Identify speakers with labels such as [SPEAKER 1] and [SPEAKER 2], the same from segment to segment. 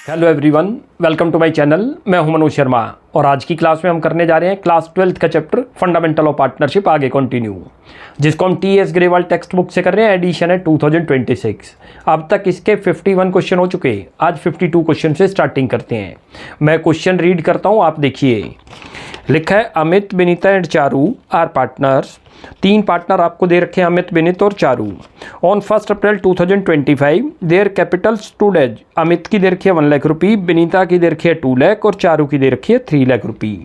[SPEAKER 1] Hello everyone, welcome to my channel. मैं हूं मनोज शर्मा और आज की क्लास में हम करने जा रहे हैं क्लास 12th का चैप्टर फंडामेंटल ऑफ पार्टनरशिप आगे कंटिन्यू, जिसको हम टी.एस. ग्रेवाल टेक्स्ट बुक से कर रहे हैं। एडिशन है 2026। अब तक इसके 51 क्वेश्चन हो चुके हैं। आज 52 क्वेश्चन से स्टार्टिंग करते हैं। मैं क्वेश्चन रीड करता हूँ, आप देखिए। लिखा है Amit, Vinita and Charu are partners. 3 partner आपको दे रखे हैं, अमित, विनीत और Charu. On 1 April 2025 their capital stood as. Amit की दे रखी है 1 लाख रुपी, विनीता की दे रखी है 2 लाख और चारू की दे रखी है 3 लाख रुपी।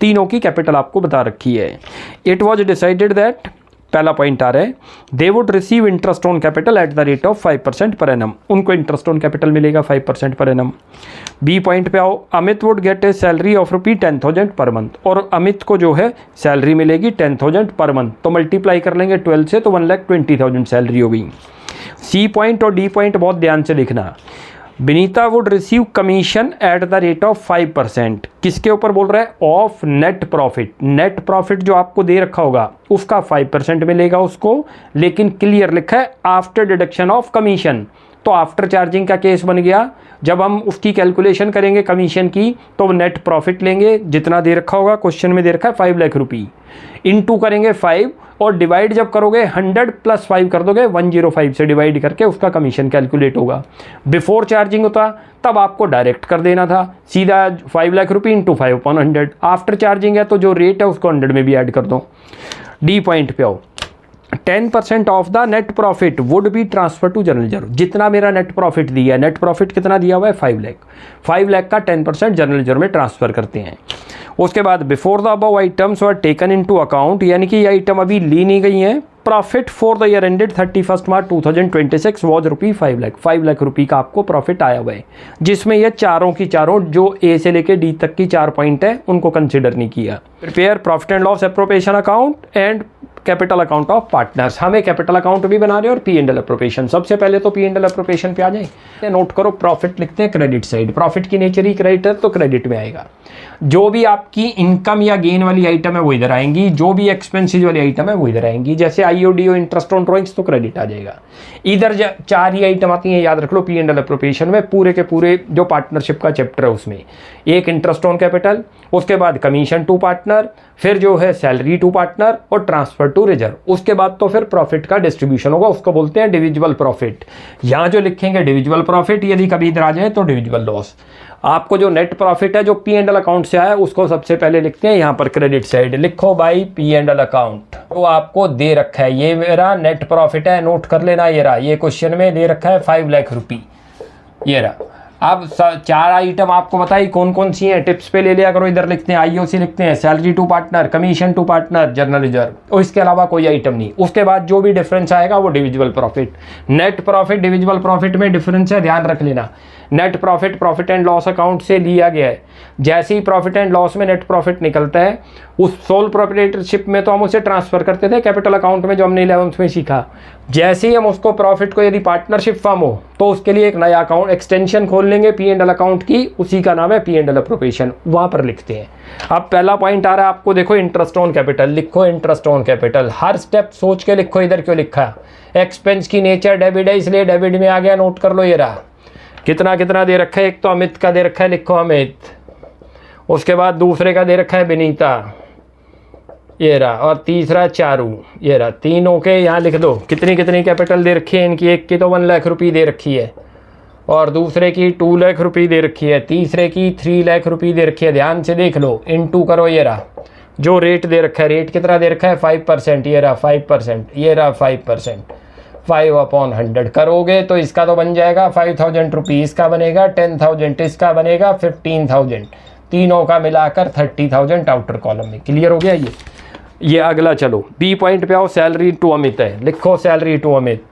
[SPEAKER 1] तीनों की कैपिटल आपको बता रखी है। इट वॉज डिसाइडेड दैट, पहला पॉइंट आ रहा है, they would receive interest on capital eight the rate of 5% per annum. उनको इंटरेस्ट ऑन कैपिटल मिलेगा 5% पर एनम। बी पॉइंट पे आओ, Amit would get A salary of ₹10,000 per month. और अमित को जो है सैलरी मिलेगी 10,000 पर मंथ। तो मल्टीप्लाई कर लेंगे 12 से तो 1,20,000 सैलरी हो गई। सी पॉइंट और डी पॉइंट बहुत ध्यान से देखना। Vinita would receive commission at the rate of 5%। किसके ऊपर बोल रहा है? Of net profit. Net profit जो आपको दे रखा होगा उसका 5% मिलेगा उसको, लेकिन क्लियर लिखा है आफ्टर डिडक्शन ऑफ कमीशन। तो आफ्टर चार्जिंग का केस बन गया। जब हम उसकी कैलकुलेशन करेंगे कमीशन की तो नेट प्रॉफिट लेंगे, जितना दे रखा होगा, क्वेश्चन में दे रखा है 5 लाख रुपी, इनटू करेंगे 5 और डिवाइड जब करोगे 100 + 5 कर दोगे, 105 से डिवाइड करके उसका कमीशन कैलकुलेट होगा। बिफोर चार्जिंग होता तब आपको डायरेक्ट कर देना था सीधा 5 लाख रुपी इंटू 5/100। आफ्टर चार्जिंग है तो जो रेट है उसको 100 में भी ऐड कर दो। डी पॉइंट पे आओ, 10% of the net profit would be transfer to general reserve. जितना मेरा नेट प्रॉफिट दिया है, नेट प्रॉफिट कितना दिया हुआ है? 5 लाख। 5 लाख का 10% जनरल रिजर्व में ट्रांसफर करते हैं। उसके बाद before the above items were taken into account, यानी कि ये आइटम अभी ली नहीं गई हैं। Profit for the year ended 31 March 2026 was ₹5 lakh. 5 lakh rupee का आपको प्रॉफिट आया हुआ है, जिसमें ये चारों की चारों जो ए से लेके डी तक की 4 पॉइंट है उनको कंसिडर नहीं किया। Prepare profit and loss appropriation account and capital account of partners. हमें कैपिटल अकाउंट भी बना रहे हैं और P&L एप्रोप्रिएशन। सबसे पहले तो P&L एप्रोप्रिएशन पे आ जाए। नोट करो, प्रॉफिट लिखते हैं क्रेडिट साइड। प्रॉफिट की नेचर ही क्रेडिट है तो क्रेडिट में आएगा। जो भी आपकी इनकम या गेन वाली आइटम है वो इधर आएंगी, जो भी एक्सपेंसेस वाली आइटम है वो इधर आएंगी। जैसे IODO इंटरेस्ट ऑन ड्रॉइंग्स तो क्रेडिट आ जाएगा। इधर 4 ही आइटम आती हैं, याद रख लो। P&L एप्रोप्रिएशन में पूरे के पूरे जो पार्टनरशिप का चैप्टर है उसमें एक इंटरेस्ट ऑन कैपिटल, उसके बाद कमीशन टू पार्टनर, फिर जो है सैलरी टू पार्टनर और ट्रांसफर टू रिजर्व। उसके बाद तो फिर प्रॉफिट का डिस्ट्रीब्यूशन होगा, उसको बोलते हैं डिविजिबल प्रॉफिट। यहाँ जो लिखेंगे डिविजिबल प्रॉफिट, यदि कभी इधर आ जाए तो डिविजिबल लॉस। आपको जो नेट प्रॉफिट है जो P&L अकाउंट से आया उसको सबसे पहले लिखते हैं यहाँ पर क्रेडिट साइड। लिखो भाई P&L अकाउंट। तो आपको दे रखा है ये मेरा नेट प्रॉफिट है, नोट कर लेना। ये रहा, ये क्वेश्चन में दे रखा है 5 लाख रुपी। ये रहा। अब 4 आइटम आपको बताई कौन कौन सी हैं, टिप्स पे ले लिया करो। इधर लिखते हैं IOC, लिखते हैं salary to partner, commission to partner, general reserve और इसके अलावा कोई आइटम नहीं। उसके बाद जो भी डिफरेंस आएगा वो divisible profit. Net profit divisible profit में डिफरेंस है, ध्यान रख लेना। Net profit profit and loss account से लिया गया है। जैसे ही प्रॉफिट एंड लॉस में नेट प्रॉफिट निकलता है, उस सोल प्रोप्राइटरशिप में तो हम उसे ट्रांसफर करते थे कैपिटल अकाउंट में, जो हमने 11th में सीखा। जैसे ही हम उसको प्रॉफिट को यदि पार्टनरशिप फॉर्म हो तो उसके लिए एक नया अकाउंट एक्सटेंशन खोल लेंगे P&L अकाउंट की, उसी का नाम है P&L एप्रोप्रिएशन। वहां पर लिखते हैं। अब पहला पॉइंट आ रहा है आपको, देखो इंटरेस्ट ऑन कैपिटल। लिखो interest on capital, her step सोच के लिखो। इधर क्यों लिखा? एक्सपेंस की नेचर डेबिट है, इसलिए डेबिट में आ गया। नोट कर लो। ये रहा, कितना कितना दे रखा है। एक तो अमित का दे रखा है, लिखो अमित। उसके बाद दूसरे का दे रखा है विनीता, ये रहा। और तीसरा चारू, ये रहा। तीनों के यहाँ लिख दो कितनी कितनी कैपिटल दे रखी है इनकी। एक की तो 1 लाख रुपी दे रखी है और दूसरे की 2 लाख रुपी दे रखी है, तीसरे की 3 लाख रुपी दे रखी है। ध्यान से देख लो, इनटू करो। ये रहा जो रेट दे रखा है। रेट कितना दे रखा है? 5%। ये रहा 5%, ये रहा 5%। 5/100 करोगे तो इसका तो बन जाएगा 5,000 रुपी, इसका बनेगा 10,000, इसका बनेगा 15,000। तीनों का मिलाकर 30,000 आउटर कॉलम में। क्लियर हो गया ये अगला। चलो बी पॉइंट पे आओ, सैलरी टू अमित है। लिखो सैलरी टू अमित।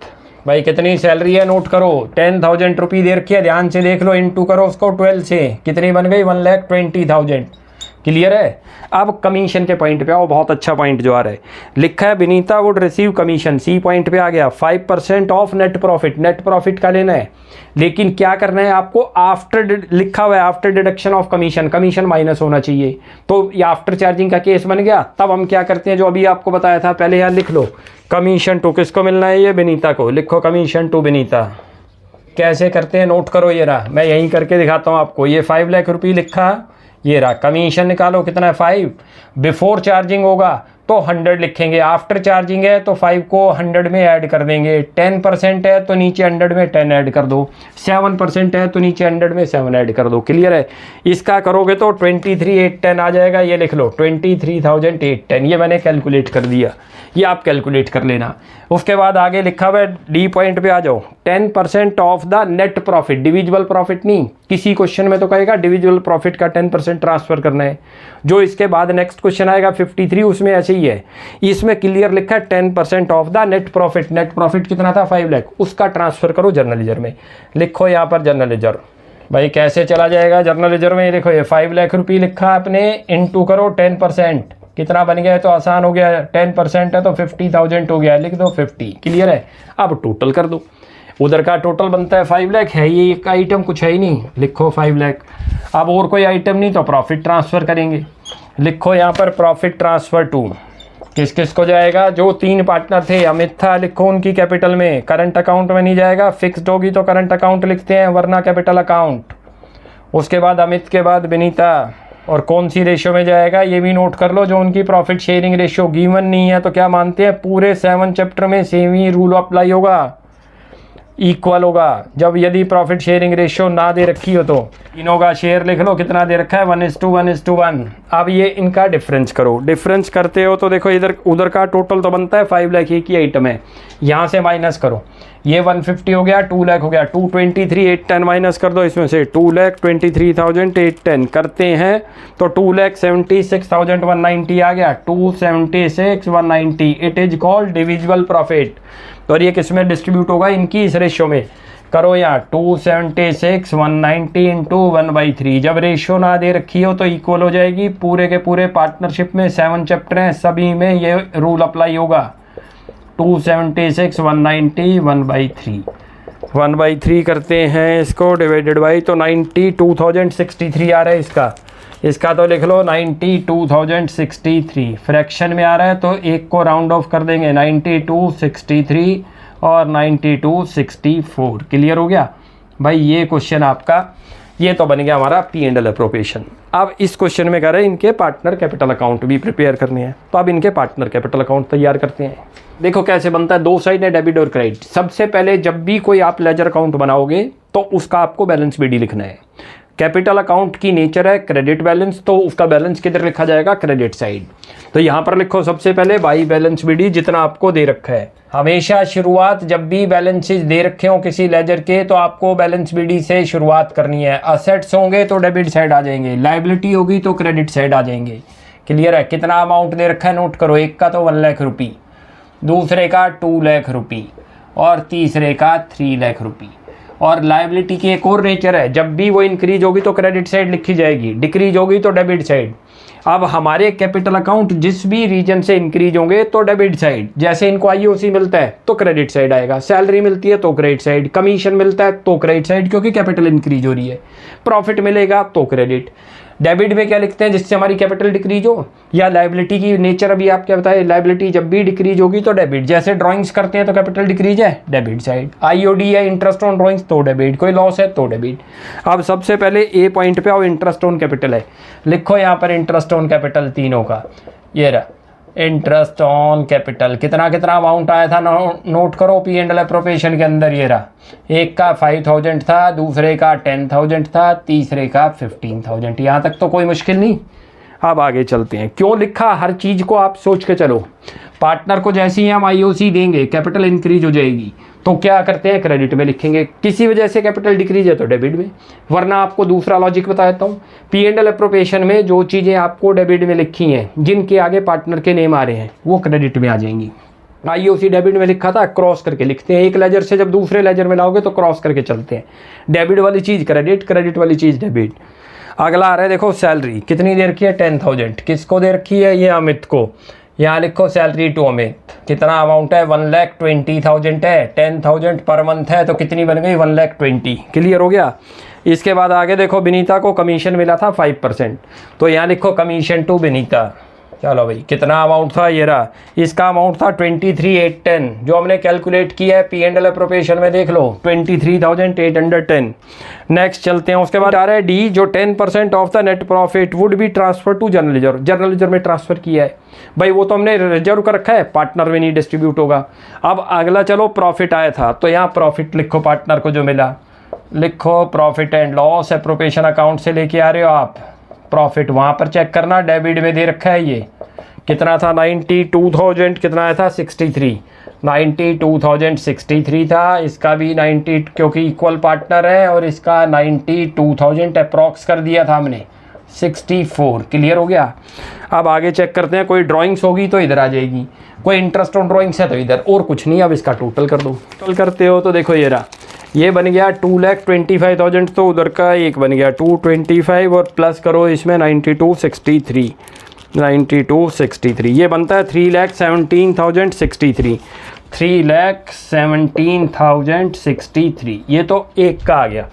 [SPEAKER 1] भाई कितनी सैलरी है? नोट करो, 10,000 रुपी दे रखी है। ध्यान से देख लो, इनटू करो उसको 12 से, कितनी बन गई? 1,20,000। क्लियर है? अब कमीशन के पॉइंट पे आओ, बहुत अच्छा पॉइंट जो आ रहा है। लिखा है Vinita would receive commission. C point पे आ गया 5% of net profit. Net profit का लेना है, लेकिन क्या करना है आपको? आफ्टर लिखा हुआ है after deduction of commission. Commission minus होना चाहिए, तो ये आफ्टर चार्जिंग का केस बन गया। तब हम क्या करते हैं, जो अभी आपको बताया था, पहले यहाँ लिख लो कमीशन टू किसको मिलना है? ये विनीता को। लिखो कमीशन टू विनीता। कैसे करते हैं नोट करो, ये रहा, मैं यहीं करके दिखाता हूँ आपको। ये 5 लाख रुपये लिखा, ये रहा, कमीशन निकालो कितना है 5, बिफोर चार्जिंग होगा तो 100 लिखेंगे, आफ्टर चार्जिंग है तो 5 को 100 में ऐड कर देंगे, 10% है तो नीचे 100 में 10 ऐड कर दो, 7% है तो नीचे 100 में 7 ऐड कर दो। क्लियर है? इसका करोगे तो 23,810 आ जाएगा, ये लिख लो 23,810, ये मैंने कैलकुलेट कर दिया, ये आप कैलकुलेट कर लेना। उसके बाद आगे लिखा हुआ है डी पॉइंट पे आ जाओ, 10% of the net profit, divisible profit नहीं, किसी क्वेश्चन में तो कहेगा डिविजिबल प्रॉफिट का 10% ट्रांसफर करना है। जो इसके बाद नेक्स्ट क्वेश्चन आएगा 53, उसमें ऐसे ही है, इसमें क्लियर लिखा है 10% of the net profit. Net profit कितना था 5 लाख, उसका ट्रांसफर करो जर्नल लेजर में। लिखो यहाँ पर जर्नल लेजर, भाई कैसे चला जाएगा जर्नल लेजर में, देखो ये 5 लाख रुपये लिखा आपने, इनटू करो 10%, कितना बन गया है तो आसान हो गया, 10% है तो 50,000 हो गया, लिख दो 50। क्लियर है? अब टोटल कर दो, उधर का टोटल बनता है 5 लाख, है ये एक आइटम, कुछ है ही नहीं, लिखो 5 लाख। अब और कोई आइटम नहीं तो प्रॉफिट ट्रांसफ़र करेंगे, लिखो यहाँ पर प्रॉफिट ट्रांसफ़र टू किस किस को जाएगा, जो 3 पार्टनर थे, अमित था, लिखो उनकी कैपिटल में, करंट अकाउंट में नहीं जाएगा, फिक्स्ड होगी तो करंट अकाउंट लिखते हैं वरना कैपिटल अकाउंट। उसके बाद अमित के बाद विनीता, और कौन सी रेशियो में जाएगा ये भी नोट कर लो, जो उनकी प्रॉफिट शेयरिंग रेशियो गिवन नहीं है तो क्या मानते हैं पूरे 7 चैप्टर में सेम ही रूल अप्लाई होगा, इक्वल होगा। जब यदि प्रॉफिट शेयरिंग रेशियो ना दे रखी हो तो तीनों का शेयर लिख लो, कितना दे रखा है 1:1:1। अब ये इनका डिफरेंस करो, डिफरेंस करते हो तो देखो इधर उधर का टोटल तो बनता है 5 लाख, एक ही आइटम है, यहाँ से माइनस करो, ये 150 हो गया, 2 लाख हो गया, 223,810 माइनस कर दो इसमें से, 2,23,810 करते हैं तो 2,76,190 आ गया, 276,190, it is called divisible profit. तो ये किस में डिस्ट्रीब्यूट होगा, इनकी इस रेशियो में करो यहाँ 276,190 इंटू 1/3। जब रेशियो ना दे रखी हो तो इक्वल हो जाएगी, पूरे के पूरे पार्टनरशिप में 7 चैप्टर हैं, सभी में ये रूल अप्लाई होगा, 276,190 1/3 करते हैं इसको डिवाइडेड बाई, तो 92,063 आ रहा है इसका तो लिख लो 92,063, फ्रैक्शन में आ रहा है तो एक को राउंड ऑफ कर देंगे, 92,63 और 92,64। क्लियर हो गया भाई? ये क्वेश्चन आपका ये तो बन गया हमारा P&L अप्रोप्रिएशन। अब इस क्वेश्चन में कह रहे हैं इनके पार्टनर कैपिटल अकाउंट भी प्रिपेयर करने हैं, तो अब इनके पार्टनर कैपिटल अकाउंट तैयार करते हैं। देखो कैसे बनता है, 2 साइड है डेबिट और क्रेडिट। सबसे पहले जब भी कोई आप लेजर अकाउंट बनाओगे तो उसका आपको बैलेंस BD लिखना है। कैपिटल अकाउंट की नेचर है क्रेडिट बैलेंस, तो उसका बैलेंस किधर लिखा जाएगा, क्रेडिट साइड। तो यहाँ पर लिखो सबसे पहले बाई बैलेंस BD जितना आपको दे रखा है। हमेशा शुरुआत जब भी बैलेंसेज दे रखे हो किसी लेजर के तो आपको बैलेंस BD से शुरुआत करनी है। असेट्स होंगे तो डेबिट साइड आ जाएंगे, लाइबिलिटी होगी तो क्रेडिट साइड आ जाएंगे। क्लियर है? कितना अमाउंट दे रखा है नोट करो, एक का तो 1 लाख रुपये, दूसरे का 2 लाख रुपये और तीसरे का 3 लाख रुपये। और लाइबिलिटी की एक और नेचर है, जब भी वो इंक्रीज होगी तो क्रेडिट साइड लिखी जाएगी, डिक्रीज होगी तो डेबिट साइड। अब हमारे कैपिटल अकाउंट जिस भी रीजन से इंक्रीज होंगे तो डेबिट साइड, जैसे इनको IOC मिलता है तो क्रेडिट साइड आएगा, सैलरी मिलती है तो क्रेडिट साइड, कमीशन मिलता है तो क्रेडिट साइड क्योंकि कैपिटल इंक्रीज हो रही है, प्रॉफिट मिलेगा तो क्रेडिट। डेबिट में क्या लिखते हैं, जिससे हमारी कैपिटल डिक्रीज हो, या लाइबिलिटी की नेचर अभी आप क्या बताए, लाइबिलिटी जब भी डिक्रीज होगी तो डेबिट, जैसे ड्राइंग्स करते हैं तो कैपिटल डिक्रीज है डेबिट साइड, IOD है इंटरेस्ट ऑन ड्राइंग्स तो डेबिट, कोई लॉस है तो डेबिट। अब सबसे पहले ए पॉइंट पे आओ, इंटरेस्ट ऑन कैपिटल है, लिखो यहाँ पर इंटरेस्ट ऑन कैपिटल तीनों का, ये रहा इंटरेस्ट ऑन कैपिटल, कितना कितना अमाउंट आया था नोट करो P&L अप्रोप्रिएशन के अंदर, ये रहा, एक का 5,000 था, दूसरे का 10,000 था, तीसरे का 15,000। यहाँ तक तो कोई मुश्किल नहीं। अब आगे चलते हैं, क्यों लिखा हर चीज़ को आप सोच के चलो। पार्टनर को जैसे ही हम IOC देंगे कैपिटल इंक्रीज हो जाएगी, तो क्या करते हैं क्रेडिट में लिखेंगे, किसी वजह से कैपिटल डिक्रीज है तो डेबिट में, वरना आपको दूसरा लॉजिक बता देता हूँ। P&L अप्रोप्रिएशन में जो चीज़ें आपको डेबिट में लिखी हैं, जिनके आगे पार्टनर के नेम आ रहे हैं, वो क्रेडिट में आ जाएंगी। IOC डेबिट में लिखा था, क्रॉस करके लिखते हैं, एक लेजर से जब दूसरे लेजर में लाओगे तो क्रॉस करके चलते हैं, डेबिट वाली चीज़ क्रेडिट, क्रेडिट वाली चीज़ डेबिट। अगला आ रहा है देखो सैलरी, कितनी दे रखी है 10,000, किसको दे रखी है, ये अमित को। यहाँ लिखो सैलरी टू अमित, कितना अमाउंट है 1,20,000 है, 10,000 पर मंथ है तो कितनी बन गई 1,20,000। क्लियर हो गया? इसके बाद आगे देखो विनीता को कमीशन मिला था 5%, तो यहाँ लिखो कमीशन टू विनीता, चलो भाई, कितना अमाउंट था, ये रहा, इसका अमाउंट था 23,810 जो हमने कैलकुलेट किया है P&L अप्रोप्रिएशन में, देख लो 23,810। नेक्स्ट चलते हैं, उसके बाद आ रहा है डी, जो 10% of the net profit would be transfer to general reserve, general reserve में ट्रांसफर किया है भाई, वो तो हमने रिजर्व कर रखा है, पार्टनर में नहीं डिस्ट्रीब्यूट होगा। अब अगला चलो, प्रॉफिट आया था तो यहाँ प्रॉफिट लिखो, पार्टनर को जो मिला लिखो, profit and loss appropriation account से लेके आ रहे हो आप, प्रॉफिट वहाँ पर चेक करना, डेबिट में दे रखा है, ये कितना था 92,000, कितना आया था 63, 92,063 था, इसका भी 90 क्योंकि इक्वल पार्टनर है, और इसका 92,000 अप्रॉक्स कर दिया था हमने 64, क्लियर हो गया। अब आगे चेक करते हैं, कोई ड्राइंग्स होगी तो इधर आ जाएगी, कोई इंटरेस्ट ऑन ड्राइंग्स है तो इधर, और कुछ नहीं। अब इसका टोटल कर दो, टोटल करते हो तो देखो ये रहा, ये बन गया 2,25,000, तो उधर का एक बन गया 225, और प्लस करो इसमें 92,63, ये बनता है 3,17,063, 3,17,063, ये तो एक का आ गया,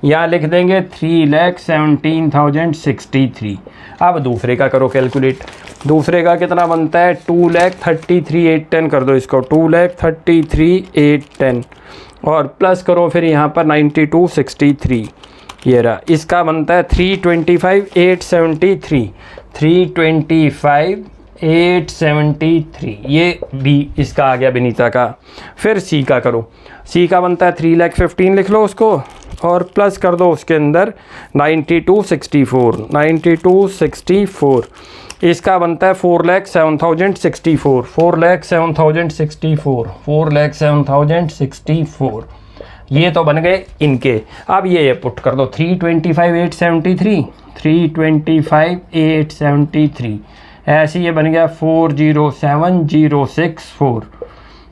[SPEAKER 1] यहाँ लिख देंगे 3,17,063। अब दूसरे का करो कैलकुलेट, दूसरे का कितना बनता है 2,33,810, कर दो इसको 2,33,810, और प्लस करो फिर यहाँ पर 92,63, ये रहा, इसका बनता है 325,873, 325,873, ये बी इसका आ गया विनीता का। फिर सी का करो, सी का बनता है 3,15,000, लिख लो उसको, और प्लस कर दो उसके अंदर 92,64, 92,64, इसका बनता है 4,07,064, 4,07,064, 4,07,064, ये तो बन गए इनके। अब ये पुट कर दो 325,873, 325,873, ऐसे ये बन गया 407,064,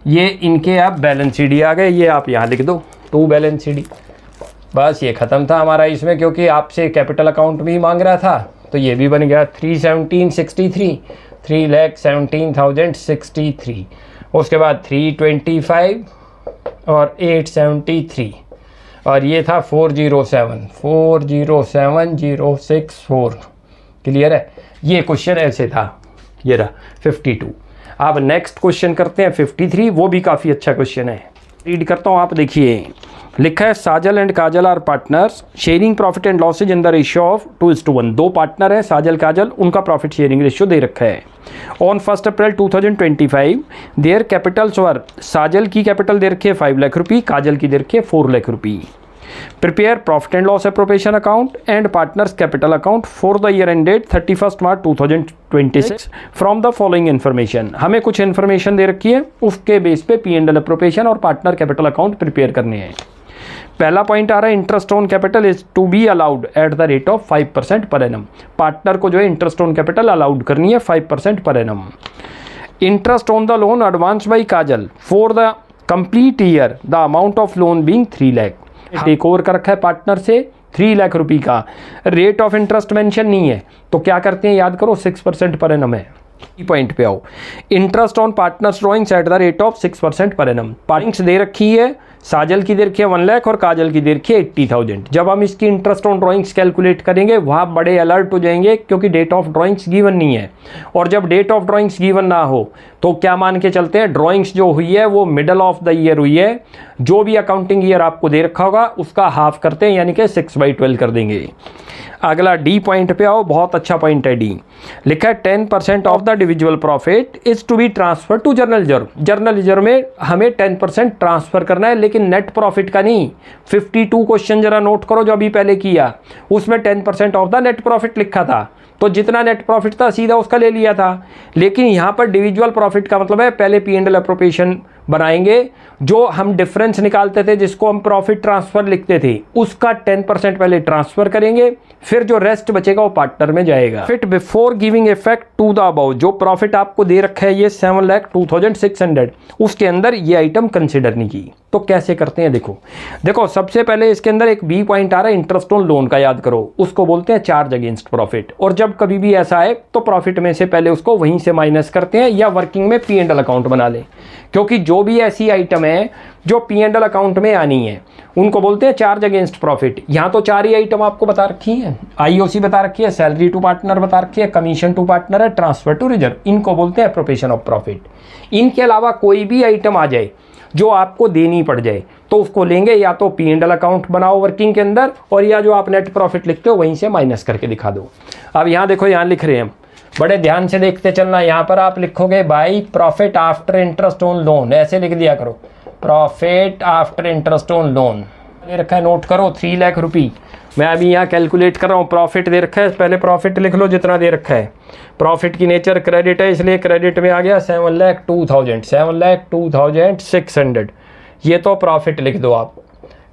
[SPEAKER 1] ये इनके आप बैलेंस शीट आ गए, ये आप यहाँ लिख दो 2 बैलेंस शीट। बस ये ख़त्म था हमारा इसमें, क्योंकि आपसे कैपिटल अकाउंट भी मांग रहा था, तो ये भी बन गया 317,063, 3,17,063, उसके बाद 325 और 873, और ये था 407,064, क्लियर है। ये क्वेश्चन ऐसे था, ये रहा 52। अब नेक्स्ट क्वेश्चन करते हैं 53, वो भी काफ़ी अच्छा क्वेश्चन है, रीड करता हूँ, आप देखिए। लिखा है Sajal and Kajal are partners sharing profit and losses in the ratio of 2:1। दो पार्टनर है साजल काजल, उनका प्रॉफिट शेयरिंग रेशियो दे रखा है। ऑन 1 अप्रैल 2025 देयर कैपिटल्स वर, साजल की कैपिटल दे रखी है 5 लाख रुपये, काजल की दे रखी है 4 लाख रुपये। Prepare profit and loss appropriation account and partners capital account for the year end date 31 March 2026 from the following information. हमें कुछ इन्फॉर्मेशन दे रखी है, उसके बेस पे P&L एप्रोप्रिएशन और पार्टनर कैपिटल अकाउंट प्रिपेयर करने हैं। पहला पॉइंट आ रहा है interest on capital is to be allowed at the rate of 5% per annum. Partner को जो है इंटरेस्ट ऑन कैपिटल अलाउड करनी है 5% per annum. Interest on the loan advance by Kajal for the complete year the amount of loan being 3 lakh. Take over कर रखा है partner से 3 लाख रुपये का, रेट ऑफ इंटरेस्ट मेंशन नहीं है, तो क्या करते हैं याद करो 6% पर एनम है। पॉइंट पे आओ, interest on partners drawings eight the rate of 6% per annum. पार्टिंग्स दे रखी है, साजल की दे रखी है 1 लाख और काजल की दे रखी है 80,000। जब हम इसकी इंटरेस्ट ऑन ड्रॉइंग्स कैलकुलेट करेंगे वहाँ बड़े अलर्ट हो जाएंगे, क्योंकि डेट ऑफ ड्रॉइंग्स गिवन नहीं है, और जब डेट ऑफ ड्रॉइंग्स गिवन ना हो तो क्या मान के चलते हैं ड्रॉइंग्स जो हुई है वो मिडल ऑफ द ईयर हुई है। जो भी अकाउंटिंग ईयर आपको दे रखा होगा उसका हाफ करते हैं, यानी कि 6/12 कर देंगे। अगला डी पॉइंट पे आओ, बहुत अच्छा पॉइंट है डी। लिखा है 10% of the individual profit is to be transfer to journal reserve. Journal reserve में हमें 10% ट्रांसफर करना है, लेकिन नेट प्रॉफिट का नहीं। 52 क्वेश्चन जरा नोट करो जो अभी पहले किया, उसमें 10% ऑफ द नेट प्रॉफिट लिखा था, तो जितना नेट प्रॉफिट था सीधा उसका ले लिया था। लेकिन यहाँ पर इंडिविजुअल प्रॉफिट का मतलब है पहले P&L एप्रोप्रिएशन बनाएंगे, जो हम डिफरेंस निकालते थे जिसको हम प्रॉफिट ट्रांसफर लिखते थे, उसका 10% पहले ट्रांसफर करेंगे, फिर जो रेस्ट बचेगा वो पार्टनर में जाएगा। Fit before giving effect to the above, जो प्रॉफिट आपको दे रखा है ये 7,02,600, उसके अंदर ये आइटम कंसिडर नहीं की। तो कैसे करते हैं देखो। देखो सबसे पहले इसके अंदर एक बी पॉइंट आ रहा है इंटरेस्ट ऑन लोन का, याद करो, उसको बोलते हैं चार्ज अगेंस्ट प्रॉफिट। और जब कभी भी ऐसा आए तो प्रॉफिट में से पहले उसको वहीं से माइनस करते हैं, या वर्किंग में पी एंड एल अकाउंट बना लें, क्योंकि जो भी ऐसी आइटम है जो पी एंड एल अकाउंट में आनी है उनको बोलते हैं चार्ज अगेंस्ट प्रॉफिट। यहाँ तो 4 ही आइटम आपको बता रखी है, आईओसी बता रखी है, सैलरी टू पार्टनर बता रखी है, कमीशन टू पार्टनर है, ट्रांसफर टू रिजर्व, इनको बोलते हैं एप्रोप्रिएशन ऑफ प्रॉफिट। इनके अलावा कोई भी आइटम आ जाए जो आपको देनी पड़ जाए तो उसको लेंगे, या तो पी एंड एल अकाउंट बनाओ वर्किंग के अंदर, और या जो आप नेट प्रॉफिट लिखते हो वहीं से माइनस करके दिखा दो। अब यहाँ देखो, यहाँ लिख रहे हैं, बड़े ध्यान से देखते चलना। यहाँ पर आप लिखोगे by profit after interest on loan, ऐसे लिख दिया करो, profit after interest on loan. दे रखा है, नोट करो 3 लाख रुपये। मैं अभी यहाँ कैलकुलेट कर रहा हूँ, प्रॉफिट दे रखा है, पहले प्रॉफिट लिख लो जितना दे रखा है। प्रॉफिट की नेचर क्रेडिट है, इसलिए क्रेडिट में आ गया 7,02,000, 7,02,600, ये तो प्रॉफिट लिख दो आप।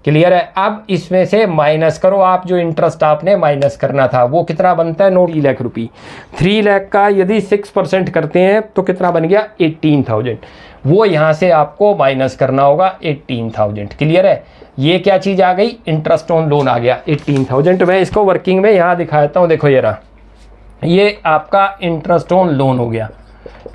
[SPEAKER 1] क्लियर है। अब इसमें से माइनस करो आप जो इंटरेस्ट आपने माइनस करना था, वो कितना बनता है, 9 लाख रुपये। 3 लाख का यदि 6% करते हैं तो कितना बन गया, 18,000, वो यहाँ से आपको माइनस करना होगा 18,000। क्लियर है। ये क्या चीज़ आ गई, इंटरेस्ट ऑन लोन आ गया 18,000। मैं इसको वर्किंग में यहाँ दिखाता हूँ, देखो ये रहा, ये आपका इंटरेस्ट ऑन लोन हो गया,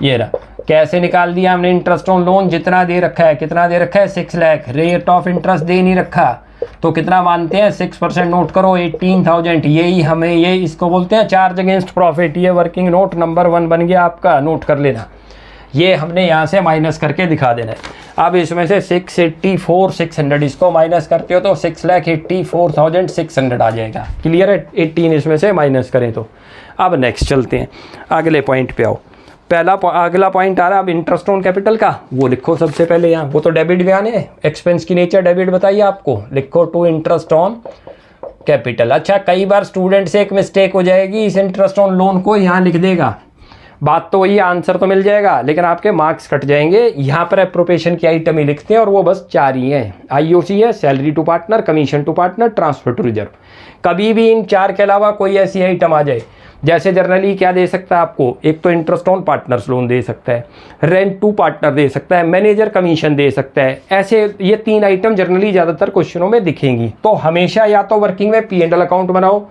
[SPEAKER 1] ये रहा। कैसे निकाल दिया हमने इंटरेस्ट ऑन लोन, जितना दे रखा है, कितना दे रखा है, 6 लाख। रेट ऑफ इंटरेस्ट दे नहीं रखा तो कितना मानते हैं, 6%, नोट करो 18,000। यही हमें, ये इसको बोलते हैं चार्ज अगेंस्ट प्रॉफिट। ये वर्किंग नोट नंबर 1 बन गया आपका, नोट कर लेना। ये हमने यहाँ से माइनस करके दिखा देना है। अब इसमें से 684,600 इसको माइनस करते हो तो 6,84,600 आ जाएगा। क्लियर है। 18 इसमें से माइनस करें तो। अब नेक्स्ट चलते हैं, अगले पॉइंट पे आओ। अगला पॉइंट आ रहा है अब इंटरेस्ट ऑन कैपिटल का, वो लिखो सबसे पहले यहाँ। वो तो डेबिट भी आने, एक्सपेंस की नेचर डेबिट बताइए आपको, लिखो टू इंटरेस्ट ऑन कैपिटल। अच्छा, कई बार स्टूडेंट से एक मिस्टेक हो जाएगी, इस इंटरेस्ट ऑन लोन को यहाँ लिख देगा, बात तो वही, आंसर तो मिल जाएगा लेकिन आपके मार्क्स कट जाएंगे। यहाँ पर एप्रोप्रिएशन की आइटम ही लिखते हैं और वो बस 4 ही हैं, आईओसी है, salary to partner, commission to partner, transfer to reserve. कभी भी इन 4 के अलावा कोई ऐसी आइटम आ जाए, जैसे जनरली क्या दे सकता है आपको, एक तो इंटरेस्ट ऑन पार्टनर्स लोन दे सकता है, रेंट टू पार्टनर दे सकता है, मैनेजर कमीशन दे सकता है, ऐसे ये 3 आइटम जनरली ज़्यादातर क्वेश्चनों में दिखेंगी। तो हमेशा या तो वर्किंग में पी एंड एल अकाउंट बनाओ।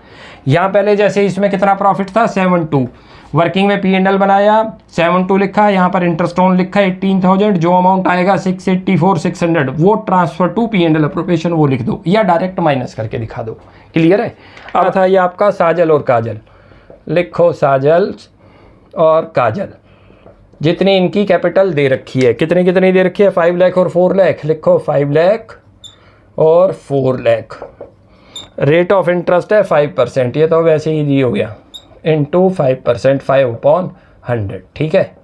[SPEAKER 1] यहाँ पहले जैसे इसमें कितना प्रॉफिट था, 7,2, वर्किंग में पी एंड एल बनाया, 7,2 लिखा, यहाँ पर इंटरेस्ट ऑन लिखा 18,000, जो अमाउंट आएगा 684,600 वो transfer to P and L appropriation वो लिख दो, या डायरेक्ट माइनस करके दिखा दो। क्लियर है। अब था ये आपका साजल और काजल, लिखो साजल और काजल, जितनी इनकी कैपिटल दे रखी है, कितनी कितनी दे रखी है, 5 लाख और 4 लाख, लिखो 5 लाख और 4 लाख। रेट ऑफ इंटरेस्ट है 5%, ये तो वैसे ही दी हो गया, इंटू 5%, 5/100। ठीक है।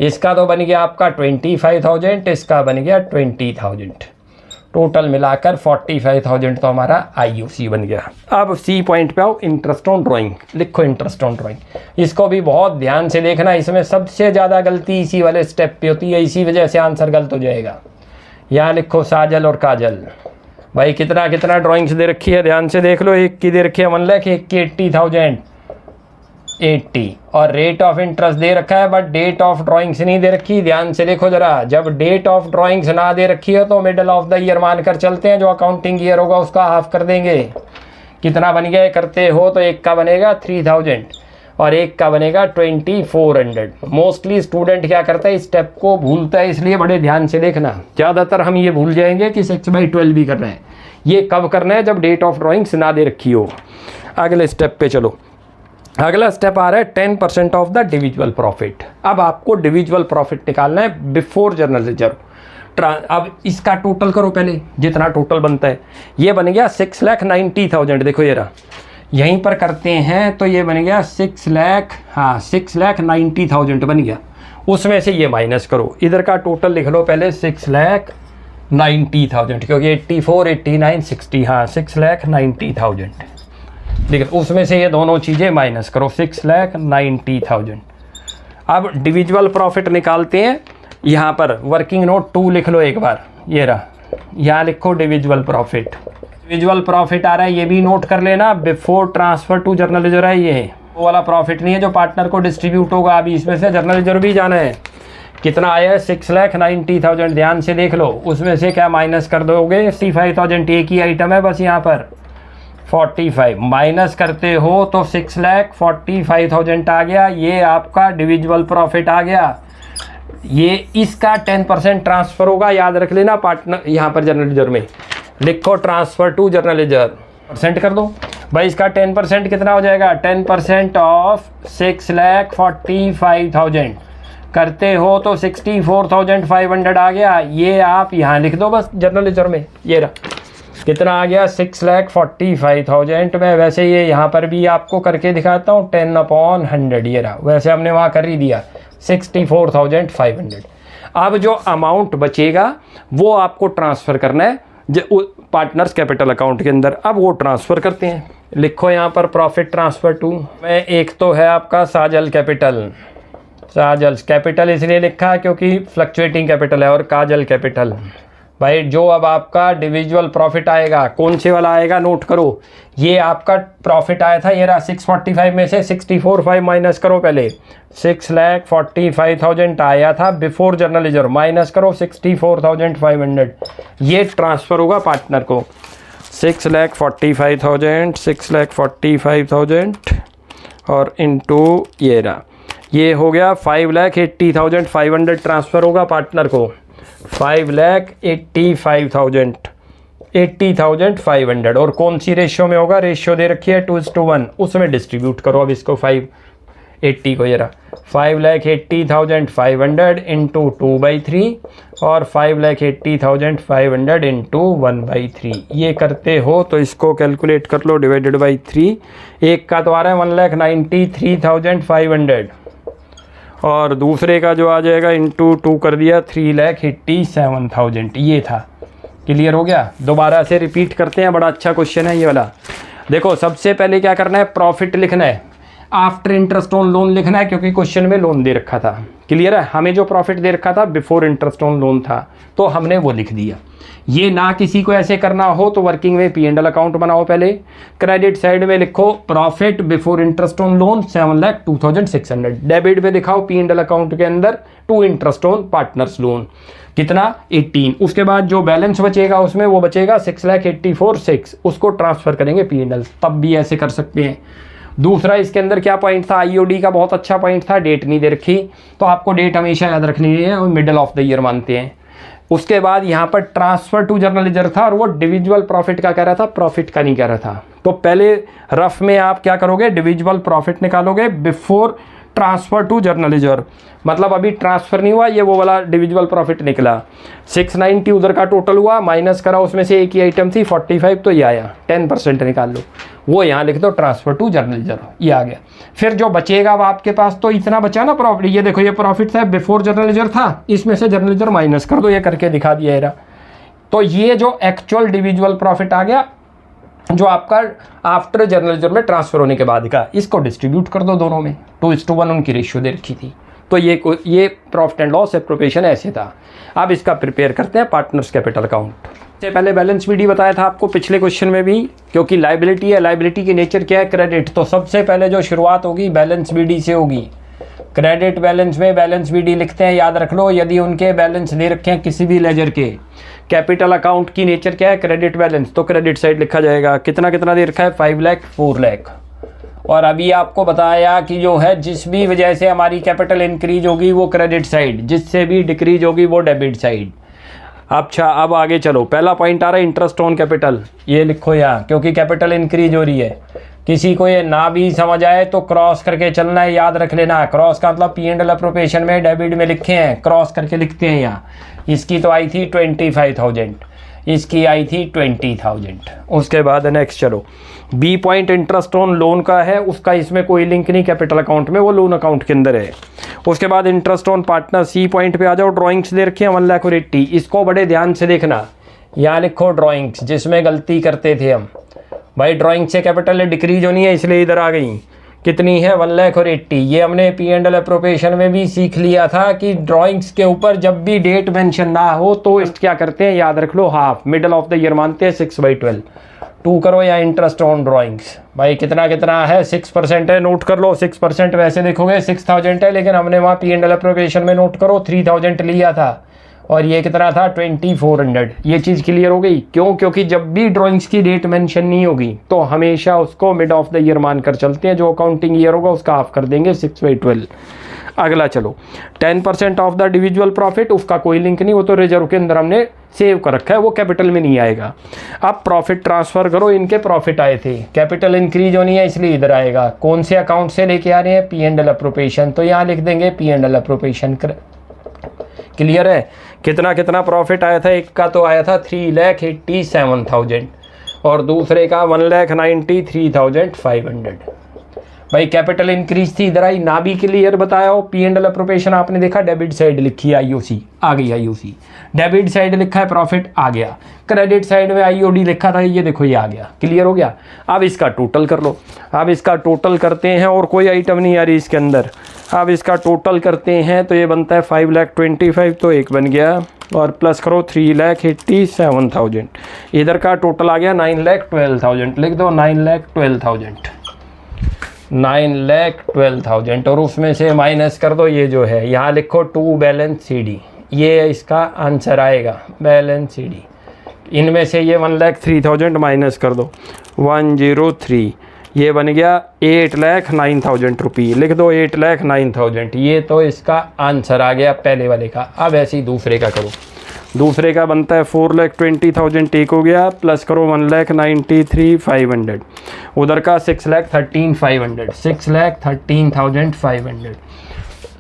[SPEAKER 1] इसका तो बन गया आपका 25,000, इसका बन गया 20,000, टोटल मिलाकर 45,000 तो हमारा आईओसी बन गया। अब सी पॉइंट पे आओ, इंटरेस्ट ऑन ड्राइंग, लिखो इंटरेस्ट ऑन ड्राइंग। इसको भी बहुत ध्यान से देखना, इसमें सबसे ज़्यादा गलती इसी वाले स्टेप पे होती है, इसी वजह से आंसर गलत हो जाएगा। यहाँ लिखो साजल और काजल। भाई कितना कितना ड्राइंग्स दे रखी है, ध्यान से देख लो। एक की दे रखी है 1 लाख, एक की 80,000, 80, और रेट ऑफ इंटरेस्ट दे रखा है, बट डेट ऑफ ड्राइंग्स नहीं दे रखी। ध्यान से देखो जरा, जब डेट ऑफ ड्राइंग्स ना दे रखी हो तो मिडल ऑफ द ईयर मानकर चलते हैं, जो अकाउंटिंग ईयर होगा उसका हाफ कर देंगे। कितना बन गया करते हो तो एक का बनेगा 3,000 और एक का बनेगा 2,400। मोस्टली स्टूडेंट क्या करता है, इस स्टेप को भूलता है, इसलिए बड़े ध्यान से देखना। ज़्यादातर हम ये भूल जाएंगे कि 6/12 भी करना है। ये कब करना है, जब डेट ऑफ ड्राइंग्स ना दे रखी हो। अगले स्टेप पे चलो। अगला स्टेप आ रहा है 10% ऑफ द डिविजुअल प्रॉफिट। अब आपको डिविजुअल प्रॉफिट निकालना है बिफोर जर्नल रिजर्व। अब इसका टोटल करो पहले, जितना टोटल बनता है। ये बन गया 6,90,000, देखो ये रहा, यहीं पर करते हैं तो ये बन गया 6,90,000 बन गया। उसमें से ये माइनस करो, इधर का टोटल लिख लो पहले 6,90,000, क्योंकि 84, 89, 60, हाँ 6,90,000। लेकिन उसमें से ये दोनों चीज़ें माइनस करो, 6,90,000। अब डिविजुअल प्रॉफिट निकालते हैं। यहाँ पर वर्किंग नोट 2 लिख लो एक बार, ये रहा, यहाँ लिखो डिविजुअल प्रॉफिट। डिविजुअल प्रॉफिट आ रहा है, ये भी नोट कर लेना, before transfer to journal reserve है। ये वो वाला प्रॉफिट नहीं है जो पार्टनर को डिस्ट्रीब्यूट होगा, अभी इसमें से जर्नल रिजर्व भी जाना है। कितना आया है 6,90,000, ध्यान से देख लो, उसमें से क्या माइनस कर दोगे 65,000, एक ही आइटम है बस यहाँ पर 45 माइनस करते हो तो 6,45,000 आ गया, ये आपका डिविजिबल प्रॉफिट आ गया। ये इसका 10% ट्रांसफ़र होगा, याद रख लेना पार्टनर, यहाँ पर जर्नल लेजर में लिखो transfer to journal ledger, percent कर दो भाई, इसका 10% कितना हो जाएगा, 10% ऑफ 6,45,000 करते हो तो 64,500 आ गया। ये आप यहाँ लिख दो बस जर्नल लेजर में, ये रहा कितना आ गया 6,45,000 में। वैसे ये यहाँ पर भी आपको करके दिखाता हूँ 10/100, ये रहा, वैसे हमने वहाँ कर ही दिया 64,500। अब जो अमाउंट बचेगा वो आपको ट्रांसफ़र करना है पार्टनर्स कैपिटल अकाउंट के अंदर। अब वो ट्रांसफ़र करते हैं, लिखो यहाँ पर प्रॉफिट ट्रांसफ़र टू, में एक तो है आपका साजल कैपिटल, साजल कैपिटल इसलिए लिखा है क्योंकि फ्लक्चुएटिंग कैपिटल है, और काजल कैपिटल। भाई जो अब आपका डिविजुअल प्रॉफिट आएगा, कौन से वाला आएगा नोट करो, ये आपका प्रॉफिट आया था, ये रहा 645 में से 64,500 माइनस करो, पहले 6,45,000 आया था बिफोर जर्नल लेजर, माइनस करो 64,500, ये ट्रांसफ़र होगा पार्टनर को 6,45,000 और इनटू ये रहा, ये हो गया 5,80,500 ट्रांसफ़र होगा पार्टनर को, 5,80,500 और कौन सी रेशियो में होगा, रेशियो दे रखी है 2:1, उसमें डिस्ट्रीब्यूट करो अब इसको 580 को, ये रहा 5,80,500 इंटू 2/3 और 5,80,500 इंटू 1/3, ये करते हो तो इसको कैलकुलेट कर लो डिवाइडेड बाई 3, एक का तो आ रहा है 1,93,500 और दूसरे का जो आ जाएगा इंटू 2 कर दिया 3,87,000, ये था। क्लियर हो गया, दोबारा से रिपीट करते हैं, बड़ा अच्छा क्वेश्चन है ये वाला। देखो सबसे पहले क्या करना है, प्रॉफिट लिखना है, आफ्टर इंटरेस्ट ऑन लोन लिखना है क्योंकि क्वेश्चन में लोन दे रखा था। क्लियर है, हमें जो प्रॉफिट दे रखा था बिफोर इंटरेस्ट ऑन लोन था, तो हमने वो लिख दिया। ये ना किसी को ऐसे करना हो तो वर्किंग में P&L अकाउंट बनाओ, पहले क्रेडिट साइड में लिखो profit before interest on loan 7,02,600, debit में दिखाओ P&L अकाउंट के अंदर to interest on partners loan कितना 18, उसके बाद जो बैलेंस बचेगा उसमें वो बचेगा 6,84,600, उसको ट्रांसफ़र करेंगे P&L, तब भी ऐसे कर सकते हैं। दूसरा इसके अंदर क्या पॉइंट था, IOD का बहुत अच्छा पॉइंट था, डेट नहीं दे रखी, तो आपको डेट हमेशा याद रखनी है और मिडल ऑफ द ईयर मानते हैं। उसके बाद यहाँ पर ट्रांसफ़र टू जर्नल लेजर था और वो डिविजुअल प्रॉफिट का कह रहा था, प्रॉफिट का नहीं कह रहा था। तो पहले रफ में आप क्या करोगे, डिविजुअल प्रॉफिट निकालोगे before transfer to journal ledger, मतलब अभी ट्रांसफ़र नहीं हुआ, ये वो वाला डिविजुअल प्रॉफिट निकला 690 उधर का टोटल हुआ, माइनस करा उसमें से एक ही आइटम थी 45, तो ये आया 10% निकाल लो, वो यहाँ लिख दो ट्रांसफ़र टू जर्नल लेजर, ये आ गया। फिर जो बचेगा अब आपके पास, तो इतना बचा ना प्रॉफिट, ये देखो ये प्रॉफिट था बिफोर जर्नल लेजर था, इसमें से जर्नल लेजर माइनस कर दो, ये करके दिखा दिया है। तो ये जो एक्चुअल डिविजुअल प्रॉफिट आ गया जो आपका आफ्टर जर्नल लेजर में ट्रांसफ़र होने के बाद का, इसको डिस्ट्रीब्यूट कर दो दोनों में, 2:1 उनकी रेशियो दे रखी थी। तो ये प्रॉफिट एंड लॉस एप्रोप्रिएशन ऐसे था। अब इसका प्रिपेयर करते हैं पार्टनर्स कैपिटल अकाउंट। से पहले बैलेंस BD बताया था आपको पिछले क्वेश्चन में भी, क्योंकि लाइबिलिटी है, लाइबिलिटी की नेचर क्या है, क्रेडिट, तो सबसे पहले जो शुरुआत होगी बैलेंस BD से होगी। क्रेडिट बैलेंस में बैलेंस BD लिखते हैं, याद रख लो, यदि उनके बैलेंस दे रखे हैं किसी भी लेजर के। कैपिटल अकाउंट की नेचर क्या है, क्रेडिट बैलेंस, तो क्रेडिट साइड लिखा जाएगा। कितना कितना दे रखा है, 5 लाख 4 लाख। और अभी आपको बताया कि जो है जिस भी वजह से हमारी कैपिटल इंक्रीज होगी वो क्रेडिट साइड, जिससे भी डिक्रीज होगी वो डेबिट साइड। अच्छा अब आगे चलो, पहला पॉइंट आ रहा है इंटरेस्ट ऑन कैपिटल, ये लिखो यहाँ, क्योंकि कैपिटल इंक्रीज हो रही है। किसी को ये ना भी समझ आए तो क्रॉस करके चलना है, याद रख लेना। क्रॉस का मतलब P&L अप्रोप्रिएशन में डेबिट में लिखे हैं, क्रॉस करके लिखते हैं यहाँ। इसकी तो आई थी 25,000, इसकी आई थी 20,000। उसके बाद नेक्स्ट चलो, B point interest on loan का है, उसका इसमें कोई लिंक नहीं कैपिटल अकाउंट में, वो लोन अकाउंट के अंदर है। उसके बाद interest on partner C point पे आ जाओ, ड्राइंग्स दे रखी है 1,80,000, इसको बड़े ध्यान से देखना। यहाँ लिखो ड्राइंग्स, जिसमें गलती करते थे हम, भाई ड्राइंग से कैपिटल डिक्रीज होनी है इसलिए इधर आ गई। कितनी है 1,80,000। ये हमने P&L अप्रोप्रिएशन में भी सीख लिया था कि ड्राइंग्स के ऊपर जब भी डेट मेंशन ना हो तो क्या करते हैं, याद रख लो, half, middle of the year मानते हैं, 6/12, 2 करो या इंटरेस्ट ऑन ड्राइंग्स। भाई कितना कितना है, 6% है, नोट कर लो। 6% वैसे देखोगे 6000 है, लेकिन हमने वहाँ P&L एप्रोप्रिएशन में नोट करो 3000 लिया था और ये कितना था 2400। ये चीज़ क्लियर हो गई। क्यों? क्योंकि जब भी ड्राइंग्स की डेट मेंशन नहीं होगी तो हमेशा उसको मिड ऑफ द ईयर मानकर चलते हैं। जो अकाउंटिंग ईयर होगा उसका हाफ कर देंगे 6/12। अगला चलो, 10% ऑफ द इंडिविजुअल प्रॉफिट, उसका कोई लिंक नहीं, वो तो रिजर्व के अंदर हमने सेव कर रखा है, वो कैपिटल में नहीं आएगा। अब प्रॉफिट ट्रांसफ़र करो, इनके प्रॉफिट आए थे, कैपिटल इंक्रीज होनी है इसलिए इधर आएगा। कौन से अकाउंट से लेके आ रहे हैं? P&L एप्रोप्रिएशन, तो यहाँ लिख देंगे P&L एप्रोप्रिएशन। क्लियर है? कितना कितना प्रॉफिट आया था? एक का तो आया था 3,87,000 और दूसरे का 1,93,500। भाई कैपिटल इंक्रीज थी, इधर आई ना भी क्लियर बताया हो। P&L एप्रोप्रिएशन आपने देखा, डेबिट साइड लिखी है IOC, आ गई IOC। डेबिट साइड लिखा है प्रॉफिट, आ गया। क्रेडिट साइड में IOD लिखा था, ये देखो ये आ गया। क्लियर हो गया? अब इसका टोटल कर लो। अब इसका टोटल करते हैं और कोई आइटम नहीं आ रही इसके अंदर। अब इसका टोटल करते हैं तो ये बनता है 5,25,000, तो एक बन गया और प्लस करो 3,87,000। इधर का टोटल आ गया 9,12,000। लिख दो 9,12,000, 9,12,000 और उसमें से माइनस कर दो ये जो है, यहाँ लिखो 2 बैलेंस CD। ये इसका आंसर आएगा, बैलेंस CD। इनमें से ये 1,03,000 माइनस कर दो, 103। ये बन गया 8,09,000 रुपये। लिख दो 8,09,000। ये तो इसका आंसर आ गया पहले वाले का। अब ऐसे ही दूसरे का करो। दूसरे का बनता है 4,20,000, एक हो गया, प्लस करो 1,93,500। उधर का 6,13,500, 6,13,500,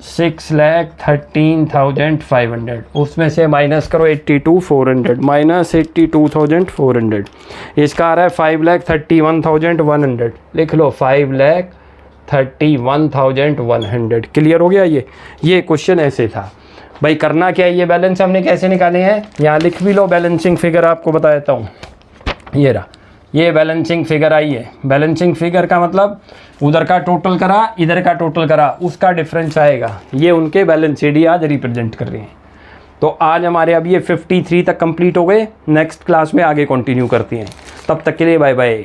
[SPEAKER 1] 6,13,500। उसमें से माइनस करो 82,400, माइनस 82,400। इसका आ रहा है 5,31,100। लिख लो 5,31,100। क्लियर हो गया? ये क्वेश्चन ऐसे था। भाई करना क्या है, ये बैलेंस हमने कैसे निकाले हैं, यहाँ लिख भी लो। बैलेंसिंग फिगर आपको बता देता हूँ, ये रहा, ये बैलेंसिंग फिगर आई है। बैलेंसिंग फिगर का मतलब उधर का टोटल करा, इधर का टोटल करा, उसका डिफरेंस आएगा। ये उनके बैलेंस शीट आज रिप्रेजेंट कर रहे हैं। तो आज हमारे अब ये 53 तक कंप्लीट हो गए। नेक्स्ट क्लास में आगे कंटिन्यू करते हैं। तब तक के लिए बाय बाय।